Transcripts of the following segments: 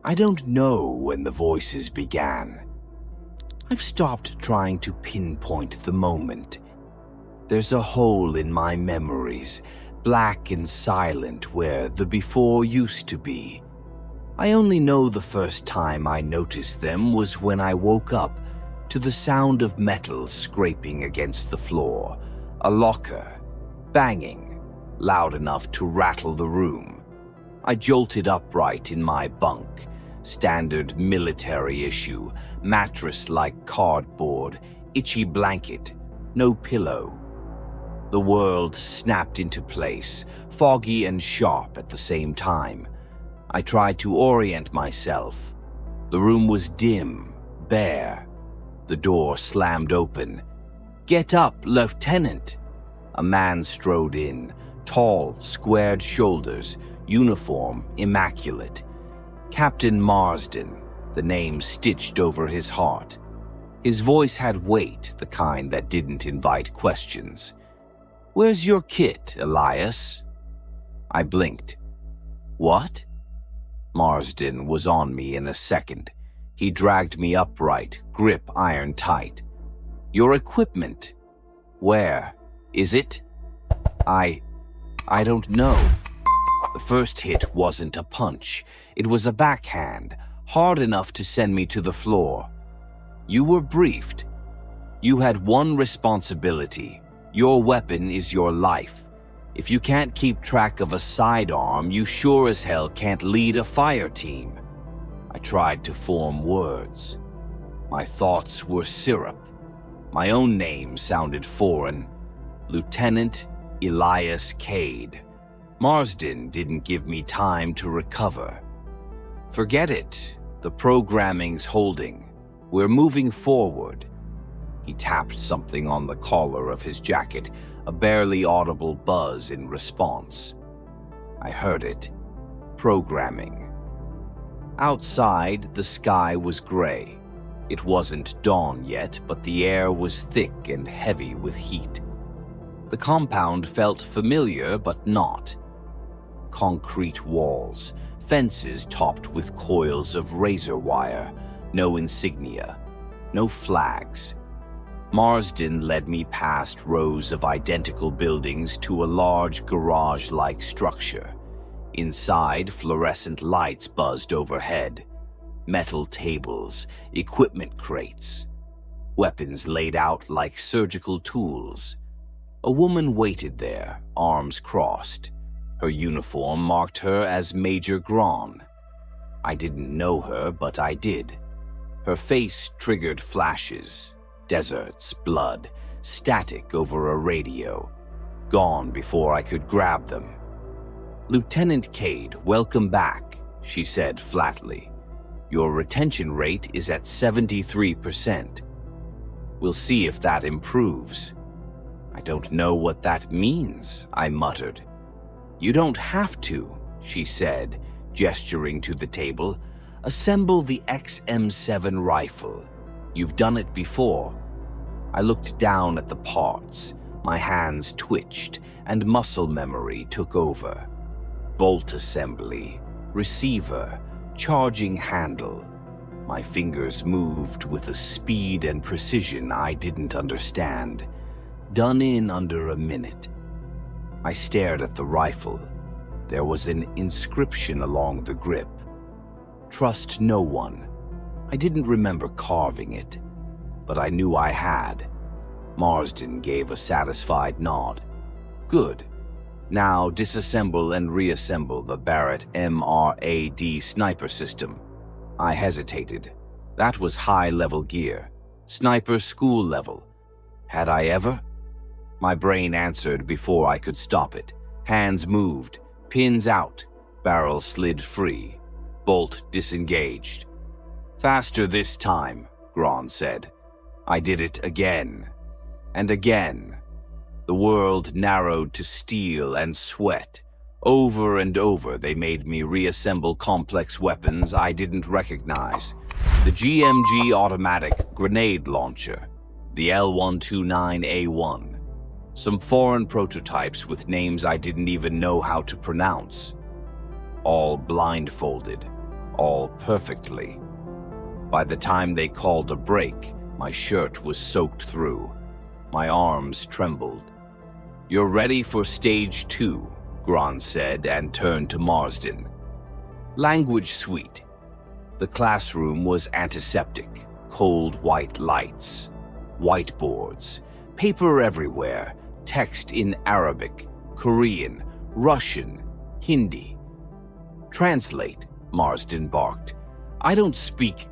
I don't know when the voices began. I've stopped trying to pinpoint the moment. There's a hole in my memories, black and silent where the before used to be. I only know the first time I noticed them was when I woke up to the sound of metal scraping against the floor, a locker banging, loud enough to rattle the room. I jolted upright in my bunk, standard military issue, mattress like cardboard, itchy blanket, no pillow. The world snapped into place, foggy and sharp at the same time. I tried to orient myself. The room was dim, bare. The door slammed open. "Get up, Lieutenant!" A man strode in, tall, squared shoulders, uniform immaculate. Captain Marsden, the name stitched over his heart. His voice had weight, the kind that didn't invite questions. "Where's your kit, Elias?" I blinked. "What?" Marsden was on me in a second. He dragged me upright, grip iron tight. "Your equipment. Where? Is it?" I don't know." The first hit wasn't a punch. It was a backhand, hard enough to send me to the floor. "You were briefed. You had one responsibility. Your weapon is your life. If you can't keep track of a sidearm, you sure as hell can't lead a fire team." I tried to form words. My thoughts were syrup. My own name sounded foreign. Lieutenant Elias Cade. Marsden didn't give me time to recover. "Forget it. The programming's holding. We're moving forward." He tapped something on the collar of his jacket, a barely audible buzz in response. I heard it. Programming. Outside, the sky was gray. It wasn't dawn yet, but the air was thick and heavy with heat. The compound felt familiar, but not. Concrete walls, fences topped with coils of razor wire, no insignia, no flags. Marsden led me past rows of identical buildings to a large garage-like structure. Inside, fluorescent lights buzzed overhead. Metal tables, equipment crates, weapons laid out like surgical tools. A woman waited there, arms crossed. Her uniform marked her as Major Gron. I didn't know her, but I did. Her face triggered flashes. Deserts, blood, static over a radio. Gone before I could grab them. "Lieutenant Cade, welcome back," she said flatly. "Your retention rate is at 73%. We'll see if that improves." "I don't know what that means," I muttered. "You don't have to," she said, gesturing to the table. "Assemble the XM7 rifle. You've done it before." I looked down at the parts. My hands twitched, and muscle memory took over. Bolt assembly, receiver, charging handle. My fingers moved with a speed and precision I didn't understand. Done in under a minute. I stared at the rifle. There was an inscription along the grip. "Trust no one." I didn't remember carving it, but I knew I had. Marsden gave a satisfied nod. "Good. Now disassemble and reassemble the Barrett MRAD sniper system." I hesitated. That was high-level gear. Sniper school level. Had I ever? My brain answered before I could stop it. Hands moved. Pins out. Barrel slid free. Bolt disengaged. "Faster this time," Gron said. I did it again. And again. The world narrowed to steel and sweat. Over and over they made me reassemble complex weapons I didn't recognize. The GMG automatic grenade launcher. The L129A1. Some foreign prototypes with names I didn't even know how to pronounce. All blindfolded. all perfectly. By the time they called a break, my shirt was soaked through. My arms trembled. "You're ready for stage 2, Gron said and turned to Marsden. Language suite. The classroom was antiseptic, cold white lights, whiteboards, paper everywhere, text in Arabic, Korean, Russian, Hindi. "Translate," Marsden barked. "I don't speak."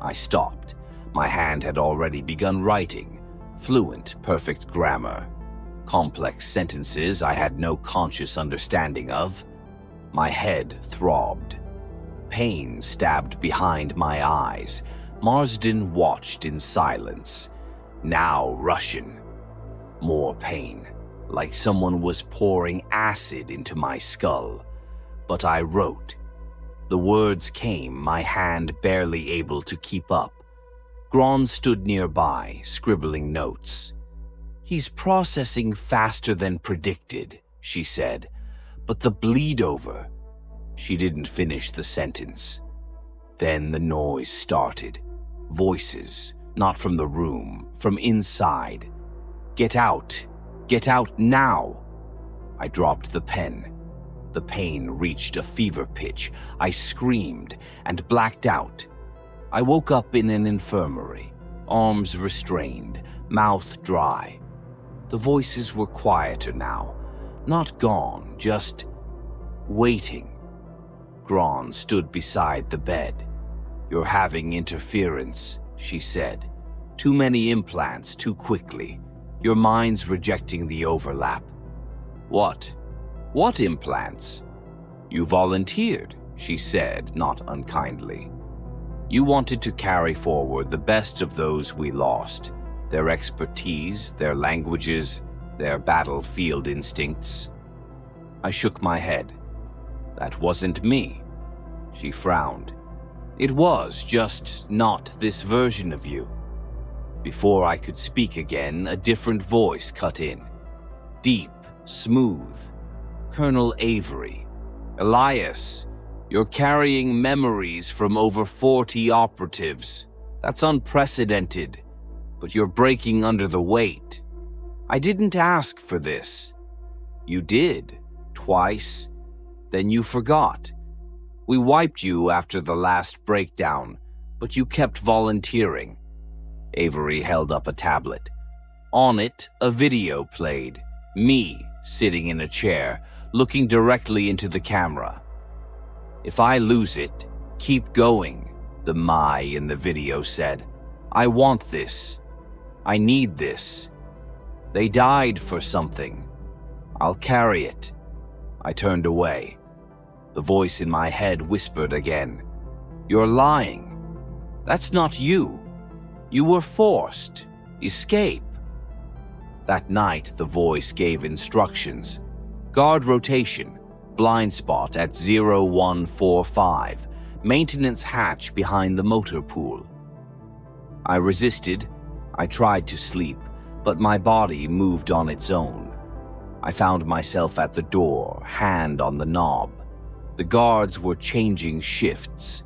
I stopped. My hand had already begun writing. Fluent, perfect grammar. Complex sentences I had no conscious understanding of. My head throbbed. Pain stabbed behind my eyes. Marsden watched in silence. Now Russian. More pain, like someone was pouring acid into my skull. But I wrote. The words came, my hand barely able to keep up. Gron stood nearby, scribbling notes. "He's processing faster than predicted," she said. "But the bleed over..." She didn't finish the sentence. Then the noise started. Voices, not from the room, from inside. "Get out! Get out now!" I dropped the pen. The pain reached a fever pitch. I screamed and blacked out. I woke up in an infirmary, arms restrained, mouth dry. The voices were quieter now, not gone, just waiting. Gron stood beside the bed. "You're having interference," she said. "Too many implants too quickly. Your mind's rejecting the overlap." "What? What implants?" "You volunteered," she said, not unkindly. "You wanted to carry forward the best of those we lost, their expertise, their languages, their battlefield instincts." I shook my head. "That wasn't me." She frowned. "It was, just not this version of you." Before I could speak again, a different voice cut in. Deep, smooth. "Colonel Avery. Elias, you're carrying memories from over 40 operatives. That's unprecedented, but you're breaking under the weight. I didn't ask for this." "You did, twice. Then you forgot. We wiped you after the last breakdown, but you kept volunteering." Avery held up a tablet. On it, a video played. Me, sitting in a chair, looking directly into the camera. "If I lose it, keep going," the Mai in the video said. "I want this. I need this. They died for something. I'll carry it." I turned away. The voice in my head whispered again. "You're lying. That's not you. You were forced. Escape." That night, the voice gave instructions. Guard rotation, blind spot at 0145, maintenance hatch behind the motor pool. I resisted. I tried to sleep, but my body moved on its own. I found myself at the door, hand on the knob. The guards were changing shifts.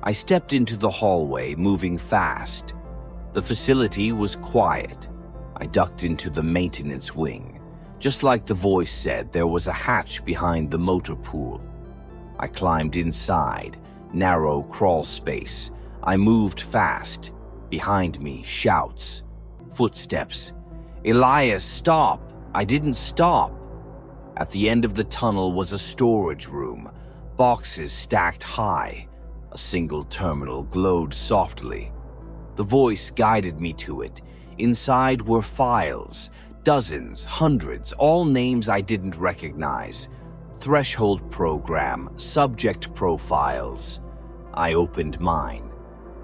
I stepped into the hallway, moving fast. The facility was quiet. I ducked into the maintenance wing. Just like the voice said, there was a hatch behind the motor pool. I climbed inside, narrow crawl space. I moved fast. Behind me, shouts. Footsteps. "Elias, stop!" I didn't stop. At the end of the tunnel was a storage room, boxes stacked high. A single terminal glowed softly. The voice guided me to it. Inside were files, dozens, hundreds, all names I didn't recognize. Threshold program, subject profiles. I opened mine.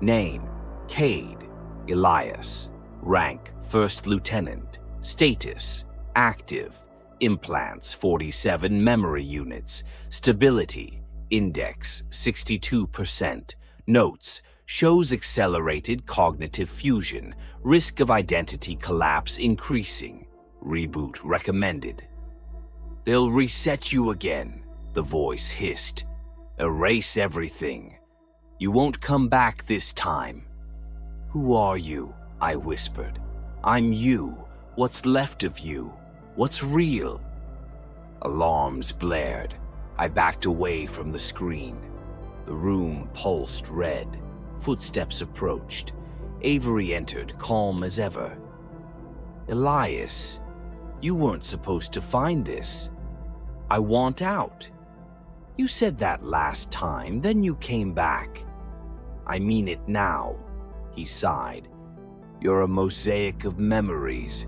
Name, Cade, Elias. Rank, First Lieutenant. Status, active. Implants, 47 memory units. Stability, index, 62%. Notes, shows accelerated cognitive fusion. Risk of identity collapse increasing. Reboot recommended. "They'll reset you again," the voice hissed. "Erase everything. You won't come back this time." "Who are you?" I whispered. "I'm you. What's left of you? What's real?" Alarms blared. I backed away from the screen. The room pulsed red. Footsteps approached. Avery entered, calm as ever. "Elias, you weren't supposed to find this. I want out. You said that last time, then you came back." "I mean it now," he sighed. "You're a mosaic of memories.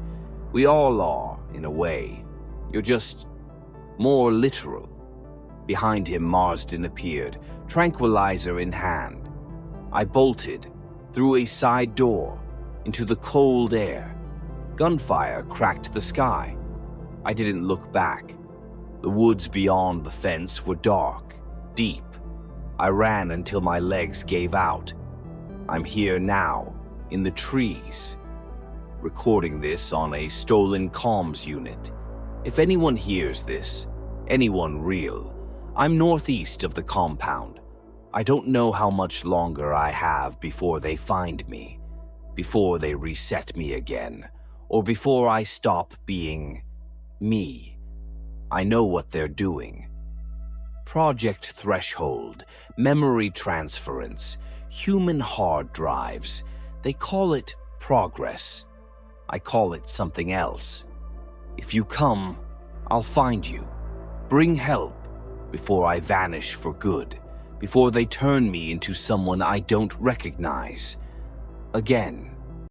We all are, in a way. You're just more literal." Behind him, Marsden appeared, tranquilizer in hand. I bolted, through a side door, into the cold air. Gunfire cracked the sky. I didn't look back. The woods beyond the fence were dark, deep. I ran until my legs gave out. I'm here now, in the trees. Recording this on a stolen comms unit. If anyone hears this, anyone real, I'm northeast of the compound. I don't know how much longer I have before they find me, before they reset me again, or before I stop being me. I know what they're doing. Project Threshold, memory transference, human hard drives. They call it progress. I call it something else. If you come, I'll find you. Bring help before I vanish for good, before they turn me into someone I don't recognize. Again.